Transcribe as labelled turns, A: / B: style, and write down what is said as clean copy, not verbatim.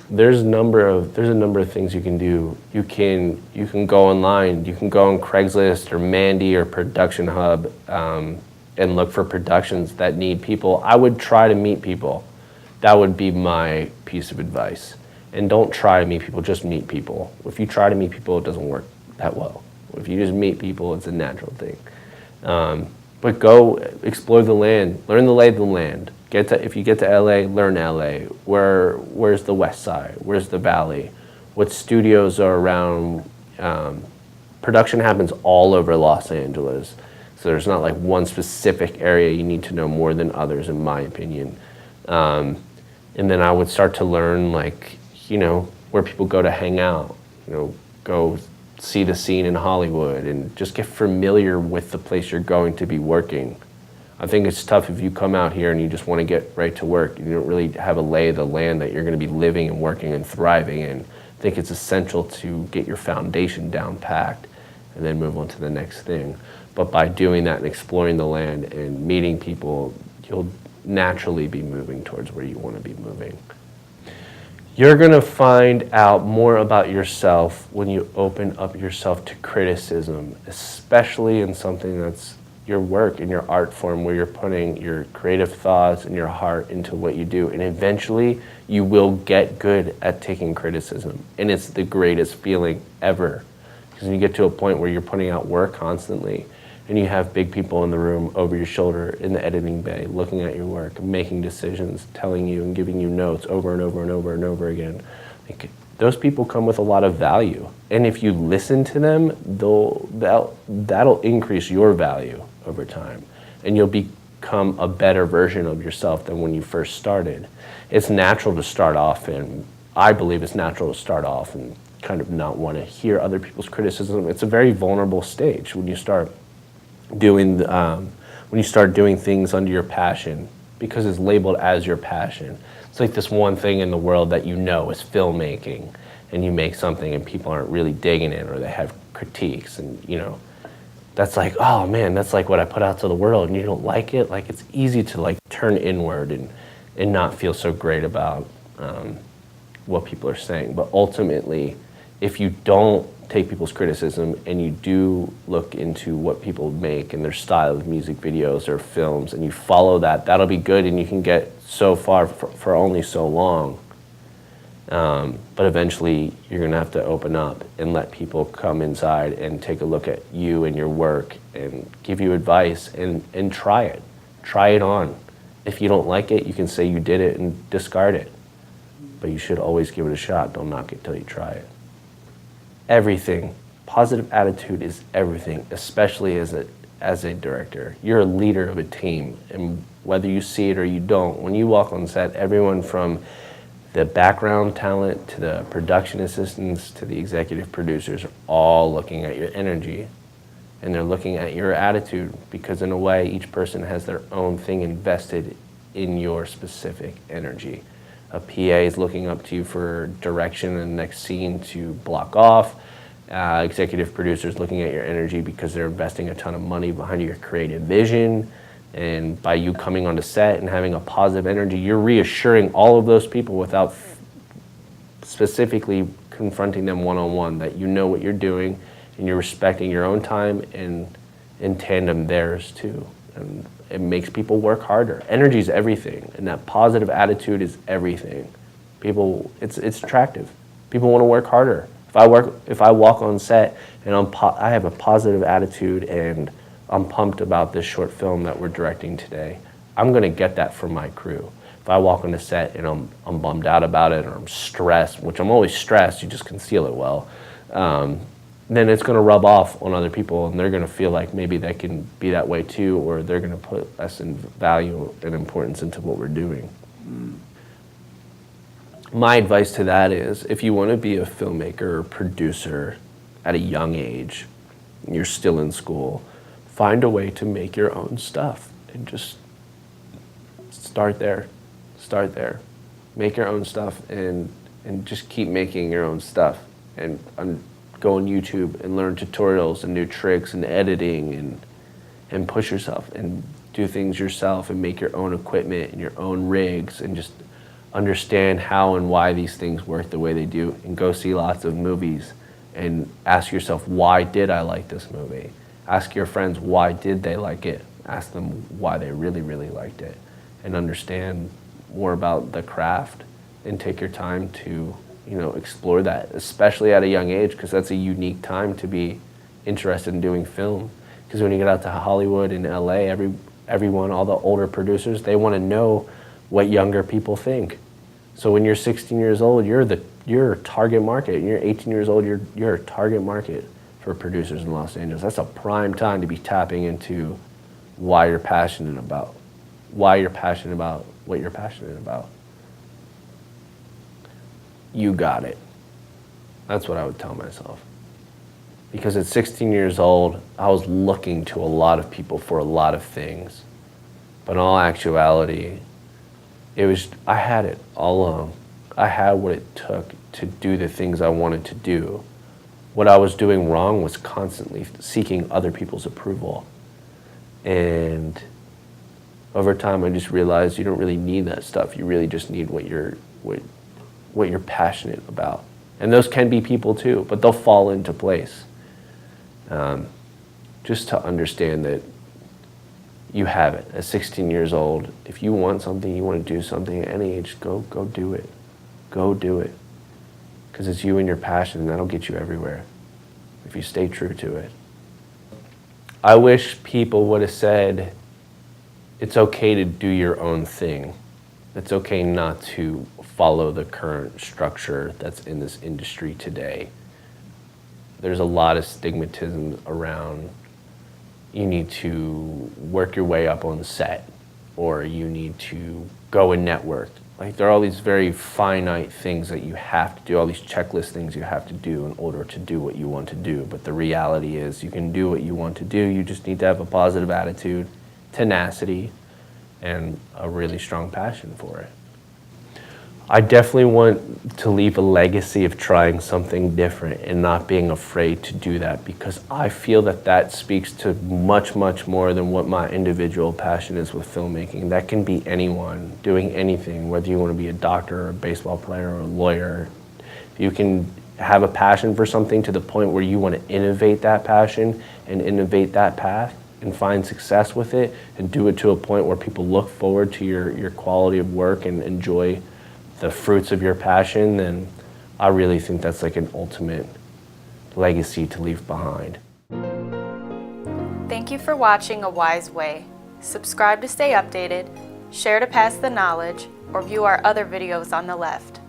A: there's a number of things you can do. You can go online. You can go on Craigslist or Mandy or Production Hub and look for productions that need people. I would try to meet people. That would be my piece of advice. And don't try to meet people, just meet people. If you try to meet people, it doesn't work that well. If you just meet people, it's a natural thing. But go explore the land, learn the lay of the land. If you get to LA, learn LA. Where's the West Side? Where's the Valley? What studios are around? Production happens all over Los Angeles. So there's not like one specific area you need to know more than others, in my opinion. And then I would start to learn, like, where people go to hang out, go see the scene in Hollywood and just get familiar with the place you're going to be working. I think it's tough if you come out here and you just want to get right to work. You don't really have a lay of the land that you're going to be living and working and thriving in. I think it's essential to get your foundation down packed and then move on to the next thing. But by doing that and exploring the land and meeting people, you'll naturally be moving towards where you want to be moving. You're going to find out more about yourself when you open up yourself to criticism, especially in something that's your work and your art form, where you're putting your creative thoughts and your heart into what you do. And eventually you will get good at taking criticism. And it's the greatest feeling ever. Because when you get to a point where you're putting out work constantly and you have big people in the room over your shoulder in the editing bay looking at your work, making decisions, telling you and giving you notes over and over and over and over again, like, those people come with a lot of value. And if you listen to them, that'll increase your value over time. And you'll become a better version of yourself than when you first started. It's natural to start off, and I believe it's natural to start off and kind of not want to hear other people's criticism. It's a very vulnerable stage when you start doing things under your passion, because it's labeled as your passion. It's like this one thing in the world that is filmmaking, and you make something and people aren't really digging it, or they have critiques, and that's like, oh man, that's like what I put out to the world and you don't like it. Like, it's easy to like turn inward and not feel so great about what people are saying. But ultimately, if you don't take people's criticism and you do look into what people make and their style of music videos or films, and you follow that, that'll be good, and you can get so far for only so long. But eventually you're gonna have to open up and let people come inside and take a look at you and your work and give you advice and try it. Try it on. If you don't like it, you can say you did it and discard it. But you should always give it a shot. Don't knock it till you try it. Everything. Positive attitude is everything, especially as a director. You're a leader of a team, and whether you see it or you don't, when you walk on set, everyone from the background talent to the production assistants to the executive producers are all looking at your energy, and they're looking at your attitude, because in a way, each person has their own thing invested in your specific energy. A PA is looking up to you for direction in the next scene to block off. Executive producers looking at your energy because they're investing a ton of money behind your creative vision. And by you coming onto set and having a positive energy, you're reassuring all of those people without specifically confronting them one-on-one, that you know what you're doing and you're respecting your own time and in tandem theirs too. And it makes people work harder. Energy is everything, and that positive attitude is everything. People, it's attractive. People want to work harder. If I walk on set and I have a positive attitude and I'm pumped about this short film that we're directing today, I'm going to get that from my crew. If I walk on the set and I'm bummed out about it, or I'm stressed, which I'm always stressed, you just conceal it well, then it's going to rub off on other people, and they're going to feel like maybe they can be that way too, or they're going to put less in value and importance into what we're doing. My advice to that is, if you want to be a filmmaker or producer at a young age, and you're still in school, find a way to make your own stuff, and just start there. Start there. Make your own stuff, and just keep making your own stuff, and go on YouTube and learn tutorials and new tricks and editing, and push yourself and do things yourself and make your own equipment and your own rigs, and just understand how and why these things work the way they do, and go see lots of movies and ask yourself, why did I like this movie? Ask your friends, why did they like it? Ask them why they really, really liked it, and understand more about the craft, and take your time to, explore that, especially at a young age, because that's a unique time to be interested in doing film. Because when you get out to Hollywood and LA, everyone, all the older producers, they want to know what younger people think. So when you're 16 years old, you're a target market. When you're 18 years old, you're a target market for producers in Los Angeles. That's a prime time to be tapping into why you're passionate about what you're passionate about. You got it. That's what I would tell myself. Because at 16 years old, I was looking to a lot of people for a lot of things. But in all actuality, I had it all along. I had what it took to do the things I wanted to do. What I was doing wrong was constantly seeking other people's approval. And over time, I just realized you don't really need that stuff. You really just need what you're passionate about. And those can be people too, but they'll fall into place. Just to understand that you have it. At 16 years old, if you want something, you want to do something at any age, go do it. Go do it. Because it's you and your passion, and that'll get you everywhere if you stay true to it. I wish people would have said, it's okay to do your own thing. It's okay not to follow the current structure that's in this industry today. There's a lot of stigmatism around you need to work your way up on the set, or you need to go and network. Like, there are all these very finite things that you have to do, all these checklist things you have to do in order to do what you want to do. But the reality is you can do what you want to do. You just need to have a positive attitude, tenacity, and a really strong passion for it. I definitely want to leave a legacy of trying something different and not being afraid to do that, because I feel that speaks to much, much more than what my individual passion is with filmmaking. That can be anyone doing anything, whether you want to be a doctor or a baseball player or a lawyer. You can have a passion for something to the point where you want to innovate that passion and innovate that path and find success with it, and do it to a point where people look forward to your quality of work and enjoy the fruits of your passion. Then I really think that's like an ultimate legacy to leave behind.
B: Thank you for watching A Wise Way. Subscribe to stay updated, share to pass the knowledge, or view our other videos on the left.